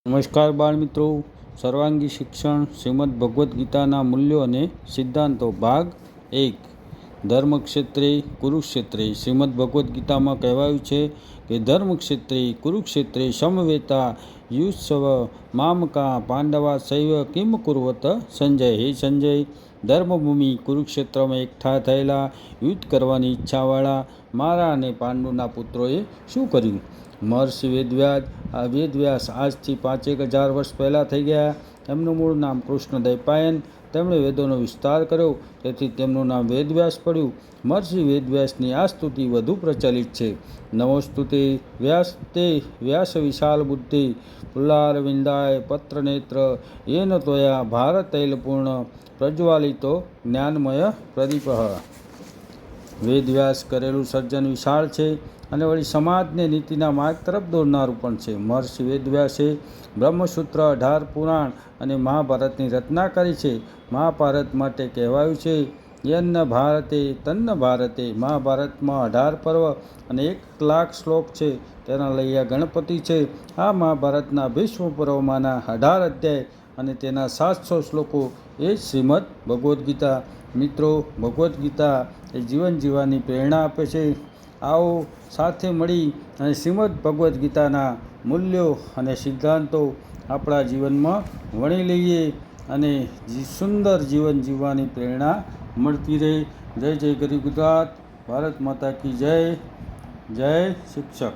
નમસ્કાર બાળ મિત્રો, સર્વાંગી શિક્ષણ શ્રીમદ ભગવદ્ ગીતાના મૂલ્યો અને સિદ્ધાંતો ભાગ 1. ધર્મક્ષેત્રે કુરુક્ષેત્રે. શ્રીમદ ભગવદ્ ગીતામાં કહેવાયું છે કે ધર્મક્ષેત્રે કુરુક્ષેત્રે સમવેતા યુત્સવ મામકા પાંડવા સૈવ કિમ કુર્વત સંજય. હે સંજય, ધર્મભૂમિ કુરુક્ષેત્રમાં એકઠા થયેલા યુદ્ધ કરવાની ઈચ્છાવાળા મારા અને પાંડુના પુત્રોએ શું કર્યું? મહર્ષિ વેદવ્યાસ આજથી 5000 વર્ષ પહેલાં થઈ ગયા. તેમનું મૂળ નામ કૃષ્ણદ્વૈપાયન. તેમણે વેદોનો વિસ્તાર કર્યો, તેથી તેમનું નામ વેદવ્યાસ પડ્યું. મહર્ષિ વેદવ્યાસની આ સ્તુતિ વધુ પ્રચલિત છે. નમોસ્તુતે વ્યાસતે વ્યાસ વિશાલ બુદ્ધિ પુલ્લારવિંદાય પત્રનેત્ર યેન ત્વયા ભારતૈલપૂર્ણ પ્રજ્વાલિતો જ્ઞાનમય પ્રદીપ. વેદવ્યાસ કરેલું સર્જન વિશાળ છે અને વળી સમાજને નીતિના માર્ગ તરફ દોરનારું પણ છે. મહર્ષિ વેદવ્યાસે બ્રહ્મસૂત્ર, 18 પુરાણ અને મહાભારતની રચના કરી છે. મહાભારત માટે કહેવાયું છે યન્ન ભારતે તન્ન ભારતે. મહાભારતમાં 18 પર્વ અને 1,00,000 શ્લોક છે. તેના લૈયા ગણપતિ છે. આ મહાભારતના ભીષ્મ પર્વમાંના 18 અધ્યાય અને તેના 700 શ્લોકો એ જ શ્રીમદ ભગવદ્ ગીતા. મિત્રો, ભગવદ્ ગીતા એ જીવન જીવવાની પ્રેરણા આપે છે. આવો સાથે મળી અને શ્રીમદ ભગવદ્ ગીતાના મૂલ્યો અને સિદ્ધાંતો આપણા જીવનમાં વણી લઈએ અને સુંદર જીવન જીવવાની પ્રેરણા મળતી રહે. જય જય ગરીબ ગુજરાત. ભારત માતા કી જય. જય શિક્ષક.